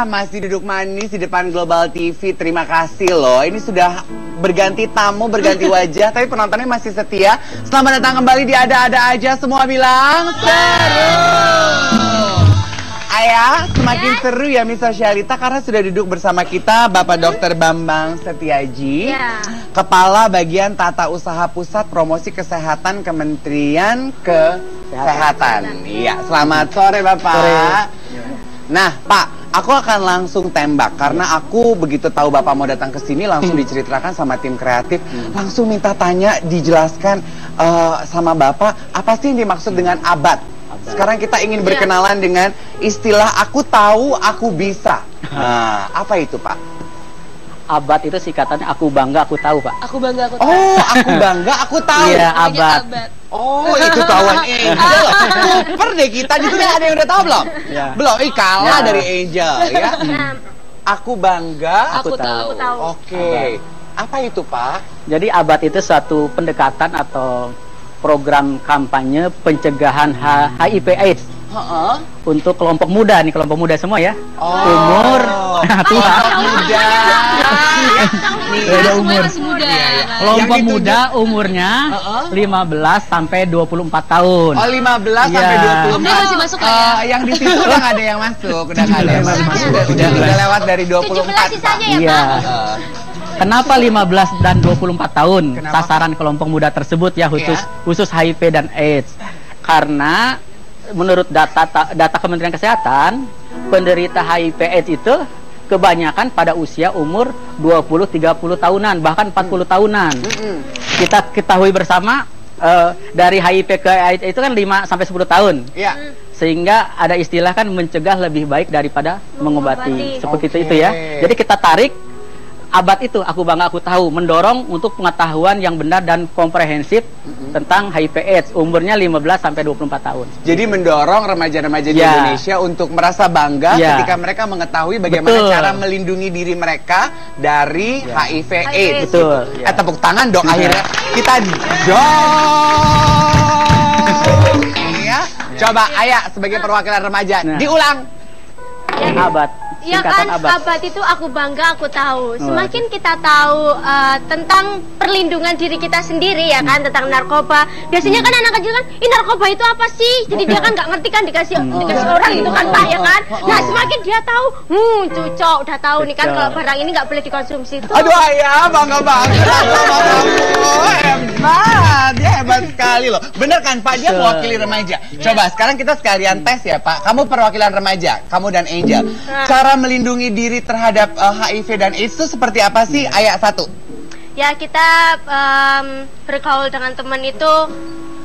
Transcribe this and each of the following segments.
masih duduk manis di depan Global TV. Terima kasih loh. Ini sudah berganti tamu, berganti wajah, tapi penontonnya masih setia. Selamat datang kembali di Ada-Ada Aja. Semua bilang seru. Ayah, semakin seru ya Miss Sosialita karena sudah duduk bersama kita Bapak Dr. Bambang Setiaji, Kepala Bagian Tata Usaha Pusat Promosi Kesehatan Kementerian Kesehatan. Iya, selamat sore Bapak. Sore. Nah, Pak, aku akan langsung tembak karena aku begitu tahu Bapak mau datang ke sini langsung diceritakan sama tim kreatif, langsung minta tanya, dijelaskan sama Bapak apa sih yang dimaksud dengan abad. Sekarang kita ingin berkenalan dengan istilah aku tahu, aku bisa. Nah, apa itu Pak? Abad itu singkatannya aku bangga, aku tahu Pak. Aku bangga, aku tahu. Oh, aku bangga, aku tahu. Iya, abad. Oh, itu kawan Angel. Super deh kita. Di sini ada yang udah tahu belum? Ya. Belum, kalah dari Angel ya. Aku bangga, aku tahu. Oke. Apa itu Pak? Jadi abad itu suatu pendekatan atau program kampanye pencegahan HIV/AIDS untuk kelompok muda nih, kelompok muda semua ya. Umur tua. Muda. Beda umur. Masih muda. Kelompok muda umurnya 15 sampai 24 tahun. Oh, 15 sampai 24. Masih masuk ya? Yang di situ udah nggak ada yang masuk, udah nggak ada yang masuk. Udah lewat dari 24. Iya. Kenapa 15 dan 24 tahun? Kenapa? Sasaran kelompok muda tersebut ya khusus HIV dan AIDS. Karena menurut data Kementerian Kesehatan, penderita HIV/AIDS itu kebanyakan pada usia umur 20-30 tahunan, bahkan 40 tahunan. Kita ketahui bersama dari HIV ke AIDS itu kan 5 sampai 10 tahun. Iya. Sehingga ada istilah kan mencegah lebih baik daripada mengobati. Seperti itu ya. Jadi kita tarik abad itu, aku bangga aku tahu, mendorong untuk pengetahuan yang benar dan komprehensif tentang HIV/AIDS, umurnya 15 sampai 24 tahun. Jadi mendorong remaja-remaja di Indonesia untuk merasa bangga ketika mereka mengetahui bagaimana cara melindungi diri mereka dari HIV/AIDS. Betul. Tepuk tangan dong akhirnya kita dong. Ya. Coba Ayah sebagai perwakilan remaja diulang. Abad. Ya kan, abad itu aku bangga, aku tahu. Semakin kita tahu tentang perlindungan diri kita sendiri ya kan, tentang narkoba. Biasanya kan anak kecil kan, narkoba itu apa sih? Jadi dia kan nggak ngerti kan dikasih orang gitu kan Pak ya kan. Nah semakin dia tahu, cocok udah tahu nih kan kalau barang ini nggak boleh dikonsumsi itu. Aduh Ayah, bangga banget sama kamu. Hebat, dia hebat sekali loh. Bener kan Pak, dia mewakili remaja. Coba sekarang kita sekalian tes ya Pak. Kamu perwakilan remaja, kamu dan Angel. Cara melindungi diri terhadap HIV dan AIDS itu seperti apa sih? Ayat 1. Ya kita bergaul dengan teman itu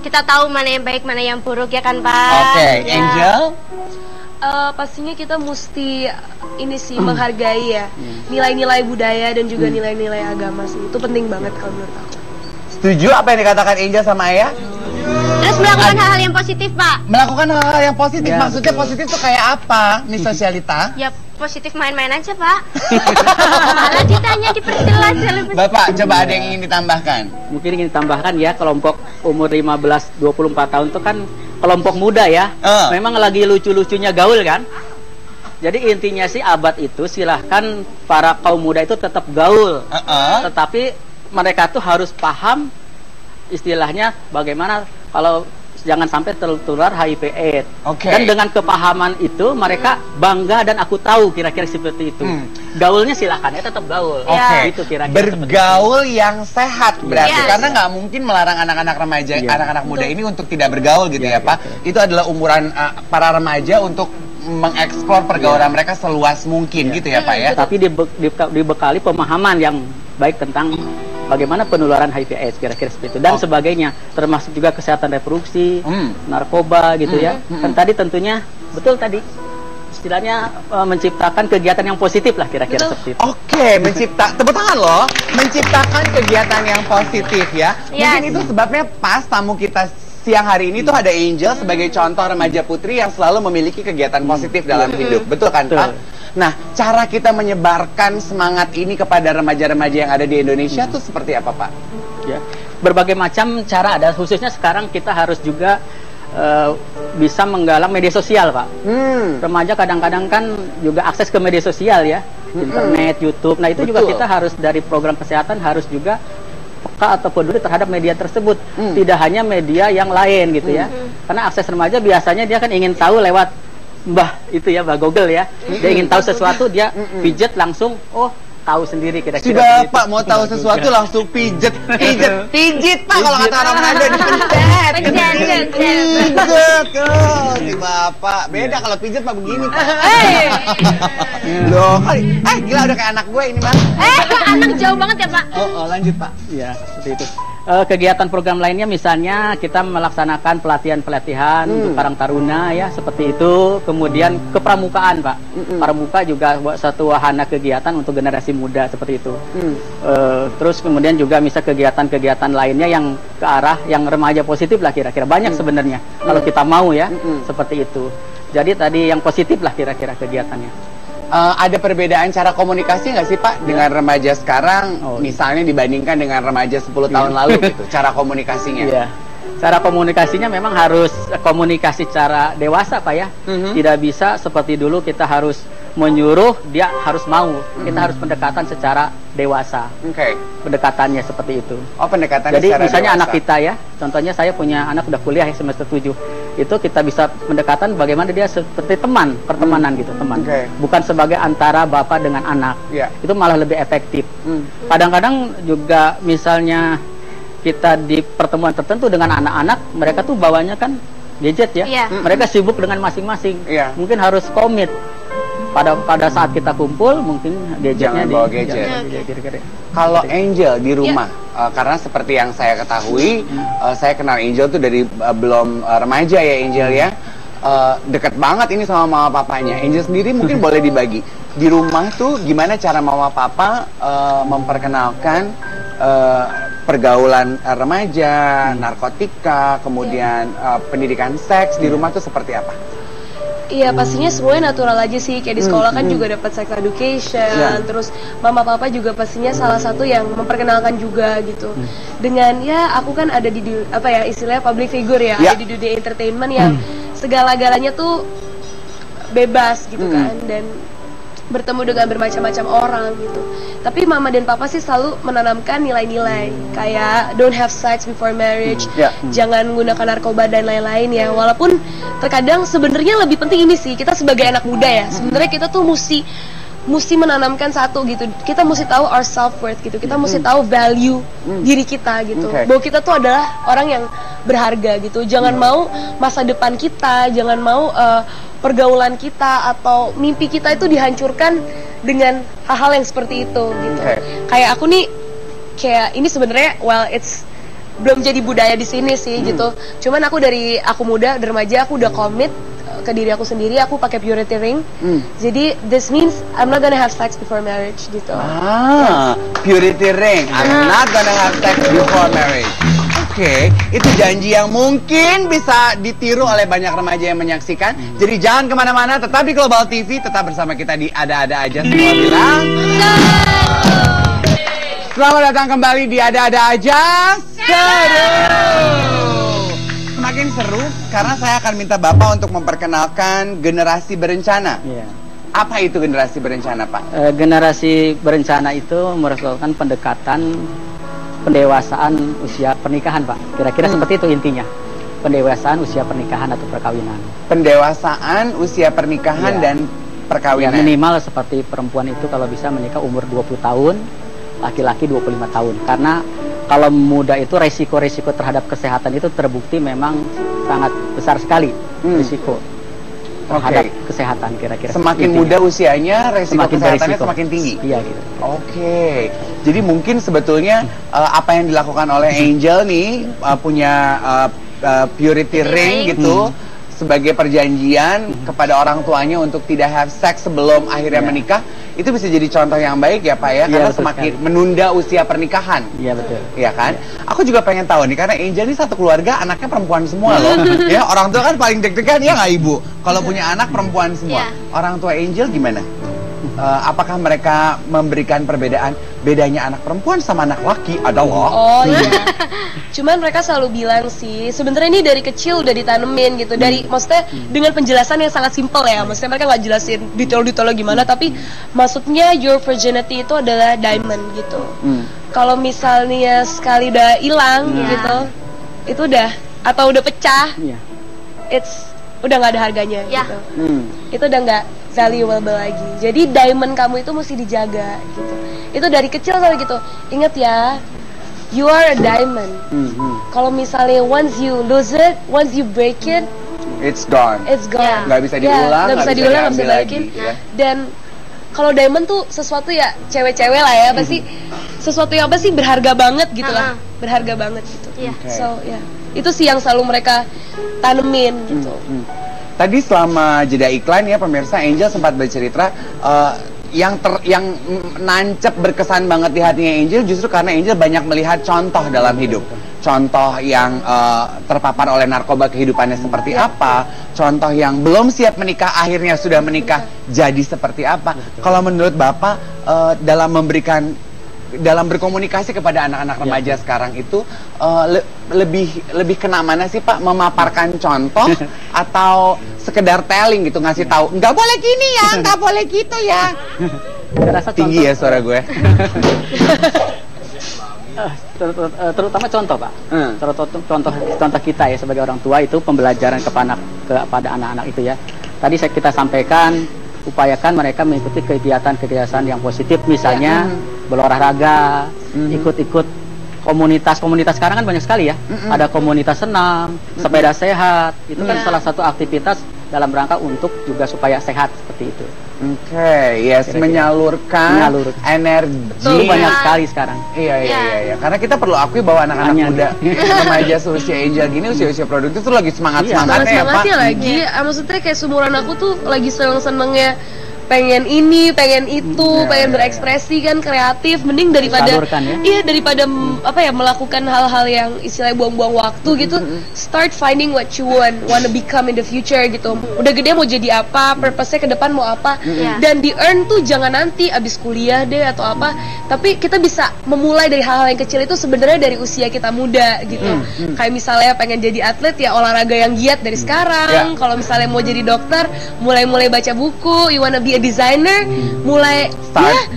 kita tahu mana yang baik mana yang buruk ya kan Pak. Oke, Angel. Pastinya kita mesti ini sih menghargai ya nilai-nilai budaya dan juga nilai-nilai agama sih. Itu penting banget kalau menurut aku. Setuju apa yang dikatakan Angel sama Ayah? Terus melakukan hal-hal yang positif Pak. Melakukan hal-hal yang positif, maksudnya positif tuh kayak apa, Miss Sosialita? Ya positif main-main aja Pak. Malah ditanya diperjelas. Bapak coba ada yang ingin ditambahkan? Mungkin ingin ditambahkan ya, kelompok umur 15-24 tahun itu kan kelompok muda ya. Memang lagi lucu-lucunya gaul kan. Jadi intinya sih abad itu silahkan para kaum muda itu tetap gaul. Tetapi mereka tuh harus paham istilahnya bagaimana kalau jangan sampai tertular HIV/AIDS. Dan dengan kepahaman itu mereka bangga dan aku tahu kira-kira seperti itu. Gaulnya silahkan ya tetap gaul. Itu kira-kira bergaul yang sehat berarti karena nggak mungkin melarang anak-anak remaja, anak-anak muda ini untuk tidak bergaul gitu ya Pak. Itu adalah umuran para remaja untuk mengeksplor pergaulan mereka seluas mungkin gitu ya Pak ya. Tapi dibekali pemahaman yang baik tentang bagaimana penularan HIV/AIDS kira-kira seperti itu dan sebagainya, termasuk juga kesehatan reproduksi, narkoba gitu ya. Dan tadi tentunya betul tadi istilahnya menciptakan kegiatan yang positif lah kira-kira seperti itu. Tepuk tangan loh, menciptakan kegiatan yang positif ya. Mungkin itu sebabnya pas tamu kita siang hari ini tuh ada Angel sebagai contoh remaja putri yang selalu memiliki kegiatan positif dalam hidup. Betul kan Pak? Nah, cara kita menyebarkan semangat ini kepada remaja-remaja yang ada di Indonesia tuh seperti apa Pak? Ya, berbagai macam cara ada, khususnya sekarang kita harus juga bisa menggalang media sosial, Pak. Remaja kadang-kadang kan juga akses ke media sosial ya, internet, YouTube. Nah itu juga kita harus dari program kesehatan harus juga peka atau peduli terhadap media tersebut, tidak hanya media yang lain gitu ya. Karena akses remaja biasanya dia kan ingin tahu lewat Mbah itu ya, Mbah Google ya. Dia ingin tahu sesuatu, dia pijat langsung, oh tahu sendiri kira-kira. Si Bapak mau tahu sesuatu langsung pijit Pak kalau kata orang Manado, dipencet. Pijit. Si Bapak beda kalau pijit Pak begini Pak. Loh, gila udah kayak anak gue ini Bang. Anak jauh banget ya Pak. Oh, lanjut Pak. Ya, seperti itu. Kegiatan program lainnya misalnya kita melaksanakan pelatihan-pelatihan untuk Karang Taruna ya, seperti itu. Kemudian kepramukaan Pak. Pramuka juga satu wahana kegiatan untuk generasi muda seperti itu. Terus kemudian juga bisa kegiatan-kegiatan lainnya yang ke arah yang remaja positif lah kira-kira. Banyak sebenarnya kalau kita mau ya, seperti itu. Jadi tadi yang positif lah kira-kira kegiatannya. Ada perbedaan cara komunikasi nggak sih Pak dengan remaja sekarang, misalnya dibandingkan dengan remaja 10 tahun lalu gitu, cara komunikasinya? Iya. Cara komunikasinya memang harus komunikasi cara dewasa Pak ya. Tidak bisa seperti dulu kita harus menyuruh, dia harus mau. Kita harus pendekatan secara dewasa. Pendekatannya seperti itu. Oh, pendekatannya jadi secara misalnya dewasa. Anak kita ya, contohnya saya punya anak udah kuliah ya semester 7. Itu kita bisa pendekatan bagaimana dia seperti teman, pertemanan gitu, teman. Bukan sebagai antara bapak dengan anak. Itu malah lebih efektif. Kadang-kadang juga misalnya kita di pertemuan tertentu dengan anak-anak, mereka tuh bawanya kan gadget ya. Mereka sibuk dengan masing-masing. Mungkin harus komit. Pada saat kita kumpul, mungkin gadgetnya bawa gadget. Kalau Angel di rumah, karena seperti yang saya ketahui, saya kenal Angel tuh dari belum remaja ya Angel ya. Dekat banget ini sama mama papanya. Angel sendiri mungkin boleh dibagi. Di rumah tuh gimana cara mama papa memperkenalkan pergaulan remaja, narkotika, kemudian pendidikan seks di rumah tuh seperti apa? Iya pastinya semuanya natural aja sih, kayak di sekolah kan juga dapat sex education, terus mama papa juga pastinya salah satu yang memperkenalkan juga gitu. Dengan ya aku kan ada di apa ya istilahnya public figure ya, ada di dunia entertainment yang segala-galanya tuh bebas gitu kan, dan bertemu dengan bermacam-macam orang gitu. Tapi mama dan papa sih selalu menanamkan nilai-nilai kayak don't have sex before marriage, jangan menggunakan narkoba dan lain-lain ya. Walaupun terkadang sebenarnya lebih penting ini sih, kita sebagai anak muda ya, sebenarnya kita tuh mesti menanamkan satu gitu. Kita mesti tahu our self-worth gitu. Kita mesti tahu value diri kita gitu. Bahwa kita tuh adalah orang yang berharga gitu. Jangan mau masa depan kita, jangan mau pergaulan kita atau mimpi kita itu dihancurkan dengan hal-hal yang seperti itu gitu. Kayak aku nih, kayak ini sebenarnya it's belum jadi budaya di sini sih gitu. Cuman aku dari aku muda, remaja, aku udah komit ke diri aku sendiri, aku pakai purity ring. Jadi this means I'm not gonna have sex before marriage gitu. Purity ring, I'm not gonna have sex before marriage. Oke, itu janji yang mungkin bisa ditiru oleh banyak remaja yang menyaksikan. Jadi jangan kemana-mana, tetap di Global TV, tetap bersama kita di Ada-Ada Aja. Semua bilang selamat datang kembali di Ada-Ada Aja. Seru. Semakin seru karena saya akan minta Bapak untuk memperkenalkan generasi berencana. Apa itu generasi berencana, Pak? Generasi berencana itu merupakan pendekatan pendewasaan usia pernikahan, Pak. Kira-kira seperti itu intinya. Pendewasaan usia pernikahan atau perkawinan. Pendewasaan usia pernikahan dan perkawinan. Ya, minimal seperti perempuan itu kalau bisa menikah umur 20 tahun, laki-laki 25 tahun. Karena kalau muda itu resiko-resiko terhadap kesehatan itu terbukti memang sangat besar sekali risiko terhadap kesehatan kira-kira. Semakin muda usianya, resiko kesehatannya semakin tinggi. Iya gitu. Jadi mungkin sebetulnya apa yang dilakukan oleh Angel nih punya purity ring gitu sebagai perjanjian kepada orang tuanya untuk tidak have sex sebelum akhirnya menikah, itu bisa jadi contoh yang baik ya Pak ya, karena semakin menunda usia pernikahan. Iya betul. Iya kan? Aku juga pengen tahu nih, karena Angel ini satu keluarga anaknya perempuan semua loh. Ya, orang tua kan paling deg-degan ya nggak Ibu? Kalau punya anak perempuan semua. Orang tua Angel gimana? apakah mereka memberikan perbedaan? Bedanya anak perempuan sama anak laki adalah iya. Cuman mereka selalu bilang sih, sebenarnya ini dari kecil udah ditanemin gitu. Dari maksudnya dengan penjelasan yang sangat simpel ya. Maksudnya mereka nggak jelasin detail-detailnya gimana, tapi maksudnya your virginity itu adalah diamond gitu. Kalau misalnya sekali udah hilang gitu, itu udah atau udah pecah, it's udah nggak ada harganya gitu. Itu udah nggak valuable lagi. Jadi diamond kamu itu mesti dijaga gitu. Itu dari kecil sampai gitu. Ingat ya, you are a diamond. Kalau misalnya once you lose it, once you break it, it's gone. It's gone. Nggak bisa diulang, nggak bisa diulang, nggak bisa balikin. Dan kalau diamond tuh sesuatu ya cewek-cewek lah ya, pasti sesuatu yang apa sih berharga banget gitu lah, berharga banget gitu. So ya, itu sih yang selalu mereka tanemin gitu. Tadi selama jeda iklan ya pemirsa, Angel sempat bercerita yang nancep berkesan banget di hatinya Angel justru karena Angel banyak melihat contoh dalam hidup. Contoh yang terpapar oleh narkoba kehidupannya seperti apa, contoh yang belum siap menikah akhirnya sudah menikah jadi seperti apa. Kalau menurut Bapak dalam berkomunikasi kepada anak-anak remaja sekarang itu lebih kena mana sih Pak? Memaparkan contoh atau sekedar telling gitu, ngasih tahu nggak boleh gini ya, nggak boleh gitu ya. Tinggi ya suara gue. Terutama contoh Pak, contoh kita ya sebagai orang tua itu pembelajaran kepada anak-anak itu ya. Tadi kita sampaikan upayakan mereka mengikuti kegiatan-kegiatan yang positif, misalnya berolahraga, ikut-ikut komunitas sekarang kan banyak sekali ya. Ada komunitas senam, sepeda sehat, itu kan salah satu aktivitas dalam rangka untuk juga supaya sehat seperti itu. Menyalurkan energi. Itu banyak sekali sekarang. Iya. Karena kita perlu akui bahwa anak-anak muda, remaja seusia Angel gini, usia-usia produktif tuh lagi semangat-semangatnya ya Pak. Lagi, maksudnya kayak seumuran aku tuh lagi seneng-senengnya pengen ini, pengen itu, pengen berekspresi kan, kreatif, mending daripada daripada melakukan hal-hal yang istilahnya buang-buang waktu gitu. Start finding what you wanna become in the future gitu. Udah gede mau jadi apa, purpose-nya ke depan mau apa, dan di earn tuh jangan nanti abis kuliah deh atau apa, tapi kita bisa memulai dari hal-hal yang kecil itu sebenarnya dari usia kita muda gitu. Kayak misalnya pengen jadi atlet ya olahraga yang giat dari sekarang. Kalau misalnya mau jadi dokter, mulai baca buku. You wanna be a designer, mulai start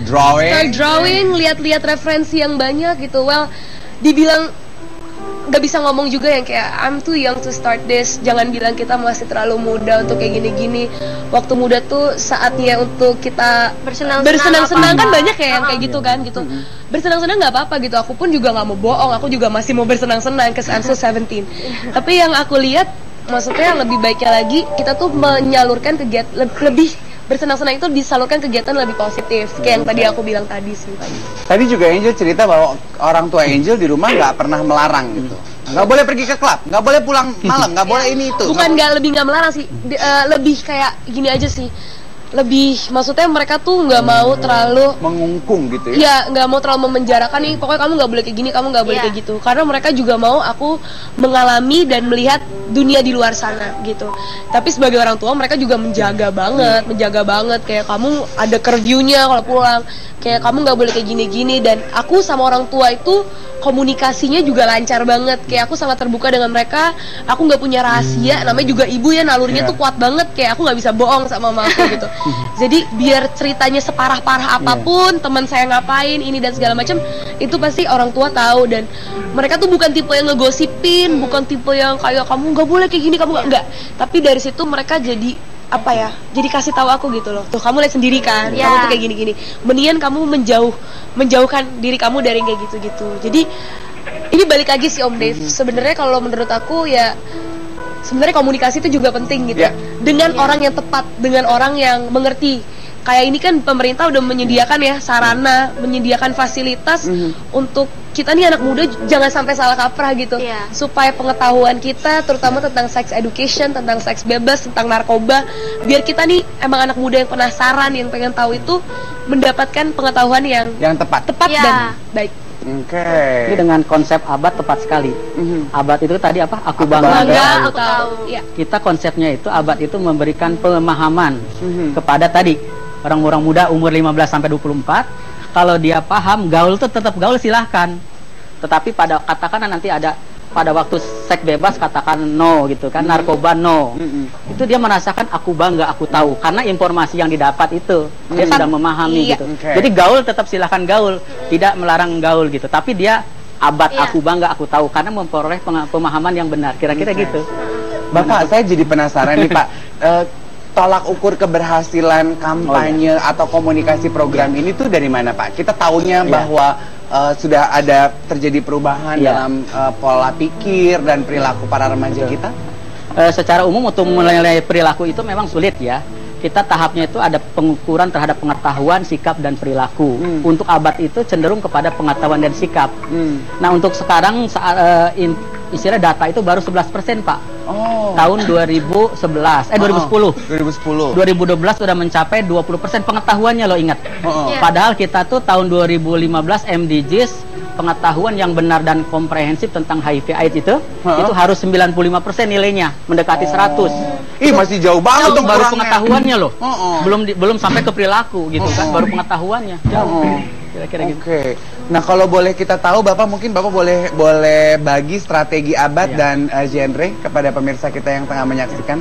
drawing, lihat-lihat referensi yang banyak gitu. Well, dibilang nggak bisa ngomong juga yang kayak I'm too young to start this. Jangan bilang kita masih terlalu muda untuk kayak gini-gini. Waktu muda tuh saatnya untuk kita bersenang-senang kan banyak ya yang kayak gitu kan gitu. Bersenang-senang nggak apa-apa gitu. Aku pun juga nggak mau bohong. Aku juga masih mau bersenang-senang cause I'm so 17. Tapi yang aku lihat, maksudnya lebih baiknya lagi kita tuh menyalurkan kegiatan lebih bersenang-senang itu disalurkan kegiatan lebih positif kayak yang tadi aku bilang tadi sih. Tadi juga Angel cerita bahwa orang tua Angel di rumah nggak pernah melarang gitu, nggak boleh pergi ke klub, nggak boleh pulang malam, nggak boleh ini itu. Bukan nggak melarang sih, lebih kayak gini aja sih. Lebih maksudnya mereka tuh nggak mau terlalu mengungkung gitu ya? Iya, nggak mau terlalu memenjarakan nih. Pokoknya kamu nggak boleh kayak gini, kamu nggak boleh kayak gitu. Karena mereka juga mau aku mengalami dan melihat dunia di luar sana gitu. Tapi sebagai orang tua mereka juga menjaga banget. Kayak kamu ada curfew-nya kalau pulang. Kayak kamu nggak boleh kayak gini-gini. Dan aku sama orang tua itu komunikasinya juga lancar banget. Kayak aku sangat terbuka dengan mereka. Aku nggak punya rahasia. Namanya juga ibu ya, nalurinya tuh kuat banget. Kayak aku nggak bisa bohong sama mama aku gitu. Jadi biar ceritanya separah-parah apapun, teman saya ngapain ini dan segala macam, itu pasti orang tua tahu. Dan mereka tuh bukan tipe yang ngegosipin, bukan tipe yang kayak kamu nggak boleh kayak gini, kamu nggak. Tapi dari situ mereka jadi apa ya? Jadi kasih tahu aku gitu loh. Tuh kamu lihat sendiri kan, kamu tuh kayak gini-gini. Mendingan kamu menjauhkan diri kamu dari kayak gitu-gitu. Jadi ini balik lagi sih Om Dave. Sebenarnya kalau menurut aku ya sebenarnya komunikasi itu juga penting gitu. Dengan orang yang tepat, dengan orang yang mengerti. Kayak ini kan pemerintah udah menyediakan ya sarana, menyediakan fasilitas untuk kita nih anak muda jangan sampai salah kaprah gitu. Supaya pengetahuan kita terutama tentang sex education, tentang seks bebas, tentang narkoba, biar kita nih emang anak muda yang penasaran, yang pengen tahu itu mendapatkan pengetahuan yang tepat dan baik. Ini dengan konsep abad tepat sekali. Abad itu tadi apa? Aku bangga aku tahu. Kita konsepnya itu abad itu memberikan pemahaman kepada tadi orang-orang muda umur 15 sampai 24. Kalau dia paham gaul tuh tetap gaul, silahkan. Tetapi katakan nanti ada pada waktu seks bebas katakan no gitu kan, narkoba no. Itu dia merasakan aku bangga, aku tahu karena informasi yang didapat itu dia sudah memahami gitu. Jadi gaul tetap silahkan gaul, tidak melarang gaul gitu. Tapi dia aku bangga, aku tahu karena memperoleh pemahaman yang benar. Kira-kira gitu. Bapak, saya jadi penasaran nih Pak. Tolak ukur keberhasilan kampanye atau komunikasi program ini tuh dari mana Pak? Kita tahunya bahwa sudah ada terjadi perubahan dalam pola pikir dan perilaku para remaja kita. Secara umum untuk menilai perilaku itu memang sulit ya. Kita tahapnya itu ada pengukuran terhadap pengetahuan, sikap, dan perilaku. Untuk abad itu cenderung kepada pengetahuan dan sikap. Nah untuk sekarang istilah data itu baru 11% Pak. Tahun 2010. 2012 sudah mencapai 20% pengetahuannya loh, ingat. Padahal kita tuh tahun 2015 MDGs pengetahuan yang benar dan komprehensif tentang HIV/AIDS itu harus 95% nilainya, mendekati 100. Ih, masih jauh banget tuh baru pengetahuannya loh. Belum sampai ke perilaku gitu kan, baru pengetahuannya. Jauh. Kira-kira gitu. Nah, kalau boleh kita tahu Bapak, mungkin Bapak boleh bagi strategi abad dan genre kepada pemirsa kita yang tengah menyaksikan.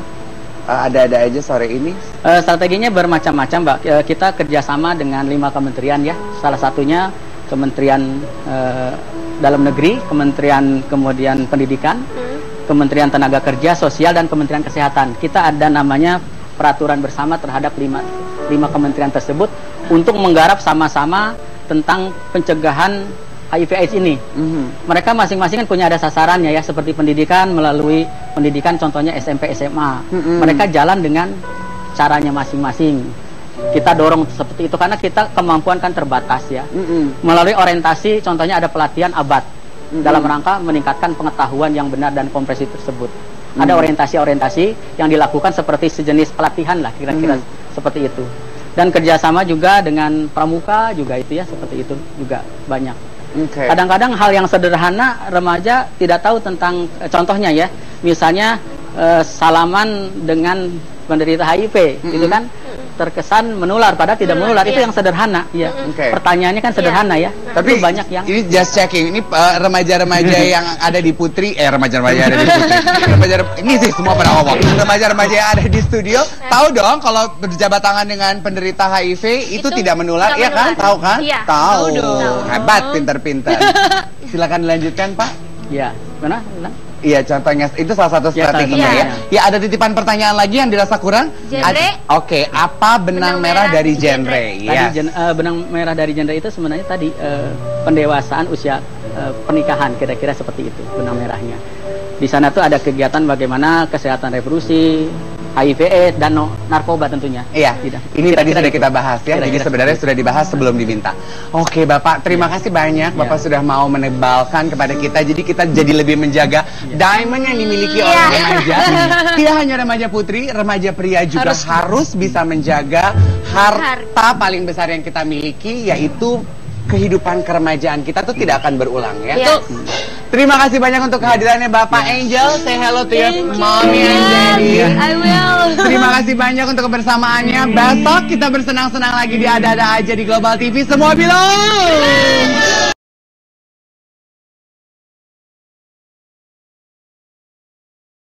Ada-ada aja sore ini. Strateginya bermacam-macam, Mbak. Kita kerjasama dengan 5 kementerian ya. Salah satunya Kementerian Dalam Negeri, Kementerian kemudian Pendidikan, Kementerian Tenaga Kerja, Sosial, dan Kementerian Kesehatan. Kita ada namanya peraturan bersama terhadap 5 kementerian tersebut untuk menggarap sama-sama tentang pencegahan HIV/AIDS ini. Mereka masing-masing kan punya ada sasarannya ya, seperti pendidikan melalui pendidikan contohnya SMP, SMA. Mereka jalan dengan caranya masing-masing. Kita dorong seperti itu karena kita kemampuan kan terbatas ya. Melalui orientasi contohnya ada pelatihan abad dalam rangka meningkatkan pengetahuan yang benar dan komprehensif tersebut. Ada orientasi-orientasi yang dilakukan seperti sejenis pelatihan lah kira-kira seperti itu. Dan kerjasama juga dengan pramuka juga itu ya, seperti itu juga banyak. Kadang-kadang hal yang sederhana remaja tidak tahu tentang contohnya ya, misalnya salaman dengan penderita HIV gitu kan, terkesan menular padahal tidak menular. Itu yang sederhana ya. Pertanyaannya kan sederhana ya. Tapi itu banyak yang ini just checking, ini remaja-remaja yang ada di Putri, remaja-remaja ada di Putri, ini sih semua pada ngomong, remaja-remaja yang ada di studio tahu dong kalau berjabat tangan dengan penderita HIV itu tidak menular, iya kan? Tahu kan? Tahu. Hebat, pinter-pinter. Silakan dilanjutkan Pak. Ya, mana? Iya, contohnya itu salah satu strateginya ya. Ya, ada titipan pertanyaan lagi yang dirasa kurang? Genre. Oke, apa benang merah dari genre? Tadi benang merah dari genre itu sebenarnya tadi pendewasaan usia pernikahan, kira-kira seperti itu benang merahnya. Di sana tuh ada kegiatan bagaimana kesehatan reproduksi, HIV/AIDS dan narkoba tentunya. Iya, ini tadi sudah kita bahas ya. Jadi sebenarnya sudah dibahas sebelum diminta. Oke Bapak, terima kasih banyak Bapak sudah mau menebalkan kepada kita. Jadi kita jadi lebih menjaga diamond yang dimiliki oleh remaja. Tidak hanya remaja putri, remaja pria juga harus bisa menjaga harta paling besar yang kita miliki, yaitu kehidupan keremajaan kita tuh tidak akan berulang ya. Terima kasih banyak untuk kehadirannya Bapak Angel. Say hello to your mommy and daddy. I will. Terima kasih banyak untuk kebersamaannya. Besok kita bersenang-senang lagi di Ada-Ada Aja di Global TV. Semua bilang